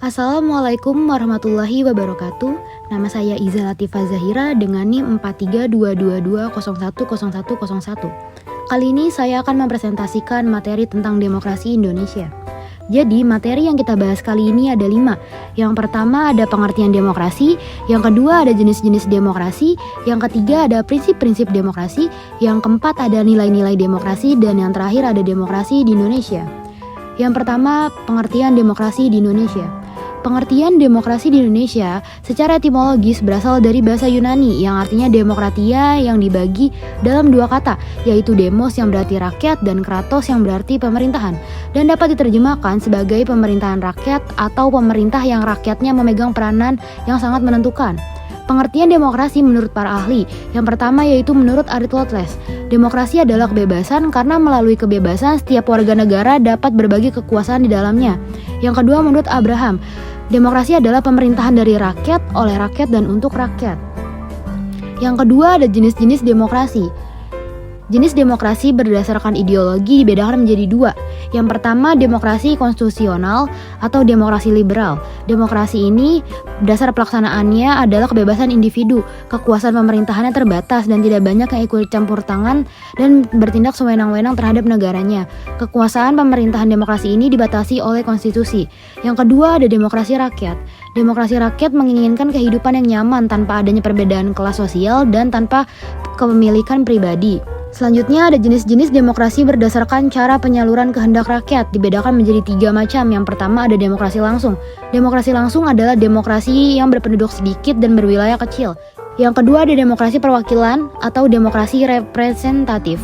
Assalamualaikum warahmatullahi wabarakatuh. Nama saya Iza Latifah Zahira dengan NIM 4322210101. Kali ini saya akan mempresentasikan materi tentang demokrasi Indonesia. Jadi materi yang kita bahas kali ini ada 5. Yang pertama ada pengertian demokrasi, yang kedua ada jenis-jenis demokrasi, yang ketiga ada prinsip-prinsip demokrasi, yang keempat ada nilai-nilai demokrasi, dan yang terakhir ada demokrasi di Indonesia. Yang pertama, pengertian demokrasi di Indonesia. Pengertian demokrasi di Indonesia secara etimologis berasal dari bahasa Yunani yang artinya demokratia yang dibagi dalam 2 kata, yaitu demos yang berarti rakyat dan kratos yang berarti pemerintahan, dan dapat diterjemahkan sebagai pemerintahan rakyat atau pemerintah yang rakyatnya memegang peranan yang sangat menentukan. Pengertian demokrasi menurut para ahli, yang pertama yaitu menurut Aristoteles, demokrasi adalah kebebasan karena melalui kebebasan setiap warga negara dapat berbagi kekuasaan di dalamnya. Yang kedua menurut Abraham, demokrasi adalah pemerintahan dari rakyat, oleh rakyat, dan untuk rakyat. Yang kedua ada jenis-jenis demokrasi. Jenis demokrasi berdasarkan ideologi dibedakan menjadi 2. Yang pertama demokrasi konstitusional atau demokrasi liberal. Demokrasi ini dasar pelaksanaannya adalah kebebasan individu, kekuasaan pemerintahannya terbatas dan tidak banyak yang ikut campur tangan dan bertindak sewenang-wenang terhadap negaranya. Kekuasaan pemerintahan demokrasi ini dibatasi oleh konstitusi. Yang kedua ada demokrasi rakyat. Demokrasi rakyat menginginkan kehidupan yang nyaman tanpa adanya perbedaan kelas sosial dan tanpa kepemilikan pribadi. Selanjutnya ada jenis-jenis demokrasi berdasarkan cara penyaluran kehendak rakyat, dibedakan menjadi 3 macam. Yang pertama ada demokrasi langsung. Demokrasi langsung adalah demokrasi yang berpenduduk sedikit dan berwilayah kecil. Yang kedua ada demokrasi perwakilan atau demokrasi representatif.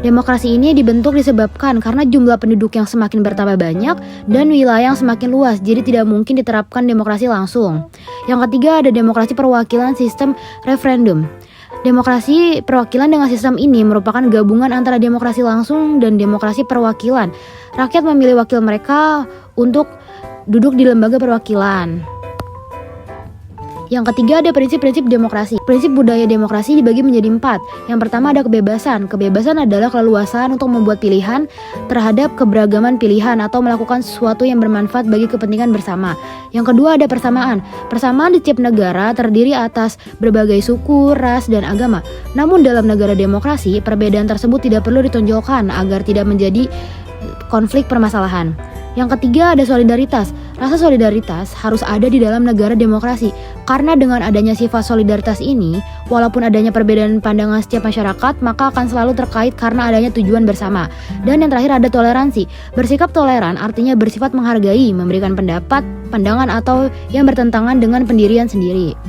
Demokrasi ini dibentuk disebabkan karena jumlah penduduk yang semakin bertambah banyak dan wilayah yang semakin luas, jadi tidak mungkin diterapkan demokrasi langsung. Yang ketiga ada demokrasi perwakilan sistem referendum. Demokrasi perwakilan dengan sistem ini merupakan gabungan antara demokrasi langsung dan demokrasi perwakilan. Rakyat memilih wakil mereka untuk duduk di lembaga perwakilan. Yang ketiga ada prinsip-prinsip demokrasi. Prinsip budaya demokrasi dibagi menjadi 4. Yang pertama ada kebebasan. Kebebasan adalah keleluasaan untuk membuat pilihan terhadap keberagaman pilihan atau melakukan sesuatu yang bermanfaat bagi kepentingan bersama. Yang kedua ada persamaan. Persamaan di setiap negara terdiri atas berbagai suku, ras, dan agama. Namun dalam negara demokrasi, perbedaan tersebut tidak perlu ditonjolkan agar tidak menjadi konflik permasalahan. Yang ketiga ada solidaritas. Rasa solidaritas harus ada di dalam negara demokrasi. Karena dengan adanya sifat solidaritas ini, walaupun adanya perbedaan pandangan setiap masyarakat, maka akan selalu terkait karena adanya tujuan bersama. Dan yang terakhir ada toleransi. Bersikap toleran artinya bersifat menghargai, memberikan pendapat, pandangan atau yang bertentangan dengan pendirian sendiri.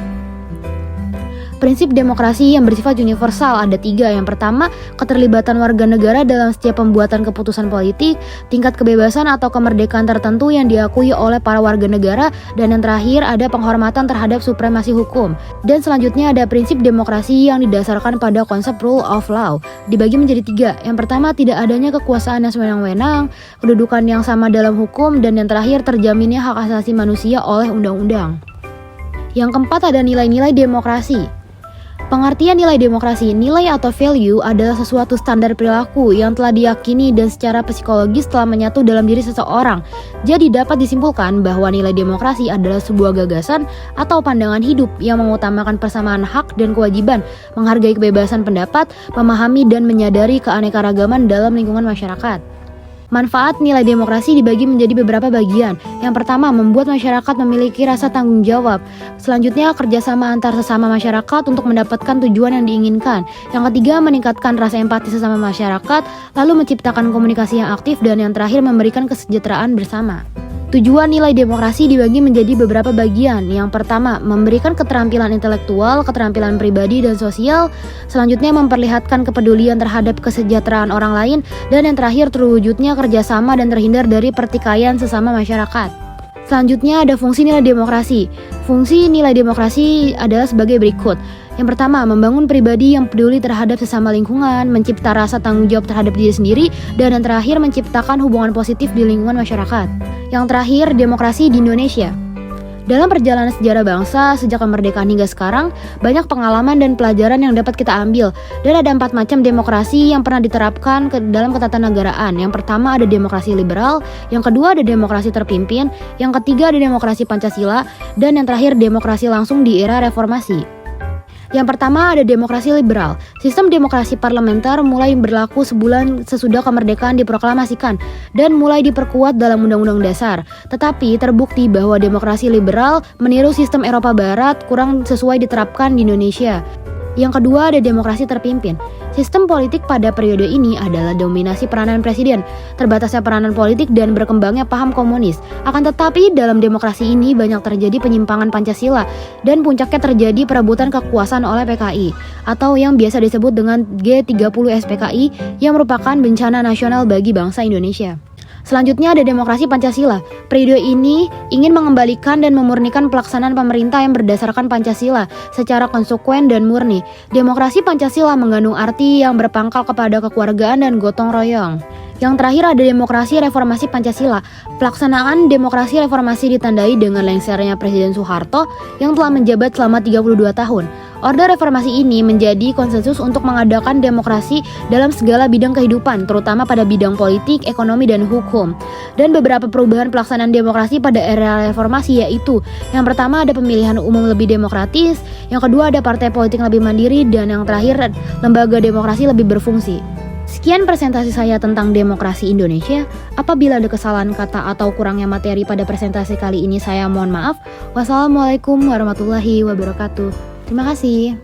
Prinsip demokrasi yang bersifat universal ada 3. Yang pertama, keterlibatan warga negara dalam setiap pembuatan keputusan politik, tingkat kebebasan atau kemerdekaan tertentu yang diakui oleh para warga negara, dan yang terakhir ada penghormatan terhadap supremasi hukum. Dan selanjutnya ada prinsip demokrasi yang didasarkan pada konsep rule of law, dibagi menjadi 3. Yang pertama, tidak adanya kekuasaan yang sewenang-wenang, kedudukan yang sama dalam hukum, dan yang terakhir terjaminnya hak asasi manusia oleh undang-undang. Yang keempat ada nilai-nilai demokrasi. Pengertian nilai demokrasi, nilai atau value adalah sesuatu standar perilaku yang telah diyakini dan secara psikologis telah menyatu dalam diri seseorang. Jadi dapat disimpulkan bahwa nilai demokrasi adalah sebuah gagasan atau pandangan hidup yang mengutamakan persamaan hak dan kewajiban, menghargai kebebasan pendapat, memahami dan menyadari keanekaragaman dalam lingkungan masyarakat. Manfaat nilai demokrasi dibagi menjadi beberapa bagian. Yang pertama, membuat masyarakat memiliki rasa tanggung jawab. Selanjutnya, kerjasama antar sesama masyarakat untuk mendapatkan tujuan yang diinginkan. Yang ketiga, meningkatkan rasa empati sesama masyarakat, lalu menciptakan komunikasi yang aktif, dan yang terakhir, memberikan kesejahteraan bersama. Tujuan nilai demokrasi dibagi menjadi beberapa bagian. Yang pertama, memberikan keterampilan intelektual, keterampilan pribadi dan sosial. Selanjutnya, memperlihatkan kepedulian terhadap kesejahteraan orang lain. Dan yang terakhir, terwujudnya kerjasama dan terhindar dari pertikaian sesama masyarakat. Selanjutnya ada fungsi nilai demokrasi. Fungsi nilai demokrasi adalah sebagai berikut. Yang pertama, membangun pribadi yang peduli terhadap sesama lingkungan, mencipta rasa tanggung jawab terhadap diri sendiri, dan yang terakhir menciptakan hubungan positif di lingkungan masyarakat. Yang terakhir, demokrasi di Indonesia. Dalam perjalanan sejarah bangsa sejak kemerdekaan hingga sekarang, banyak pengalaman dan pelajaran yang dapat kita ambil. Dan ada 4 macam demokrasi yang pernah diterapkan dalam ketatanegaraan. Yang pertama ada demokrasi liberal, yang kedua ada demokrasi terpimpin, yang ketiga ada demokrasi Pancasila, dan yang terakhir demokrasi langsung di era reformasi. Yang pertama ada demokrasi liberal. Sistem demokrasi parlementer mulai berlaku sebulan sesudah kemerdekaan diproklamasikan dan mulai diperkuat dalam Undang-Undang Dasar. Tetapi terbukti bahwa demokrasi liberal meniru sistem Eropa Barat kurang sesuai diterapkan di Indonesia. Yang kedua ada demokrasi terpimpin. Sistem politik pada periode ini adalah dominasi peranan presiden, terbatasnya peranan politik dan berkembangnya paham komunis. Akan tetapi dalam demokrasi ini banyak terjadi penyimpangan Pancasila dan puncaknya terjadi perebutan kekuasaan oleh PKI atau yang biasa disebut dengan G30 SPKI yang merupakan bencana nasional bagi bangsa Indonesia. Selanjutnya ada demokrasi Pancasila. Periode ini ingin mengembalikan dan memurnikan pelaksanaan pemerintah yang berdasarkan Pancasila secara konsekuen dan murni. Demokrasi Pancasila mengandung arti yang berpangkal kepada kekeluargaan dan gotong royong. Yang terakhir ada demokrasi reformasi Pancasila. Pelaksanaan demokrasi reformasi ditandai dengan lengsernya Presiden Soeharto yang telah menjabat selama 32 tahun. Orde reformasi ini menjadi konsensus untuk mengadakan demokrasi dalam segala bidang kehidupan, terutama pada bidang politik, ekonomi, dan hukum. Dan beberapa perubahan pelaksanaan demokrasi pada era reformasi yaitu: yang pertama ada pemilihan umum lebih demokratis, yang kedua ada partai politik lebih mandiri, dan yang terakhir lembaga demokrasi lebih berfungsi. Sekian presentasi saya tentang demokrasi Indonesia. Apabila ada kesalahan kata atau kurangnya materi pada presentasi kali ini, saya mohon maaf. Wassalamualaikum warahmatullahi wabarakatuh. Terima kasih.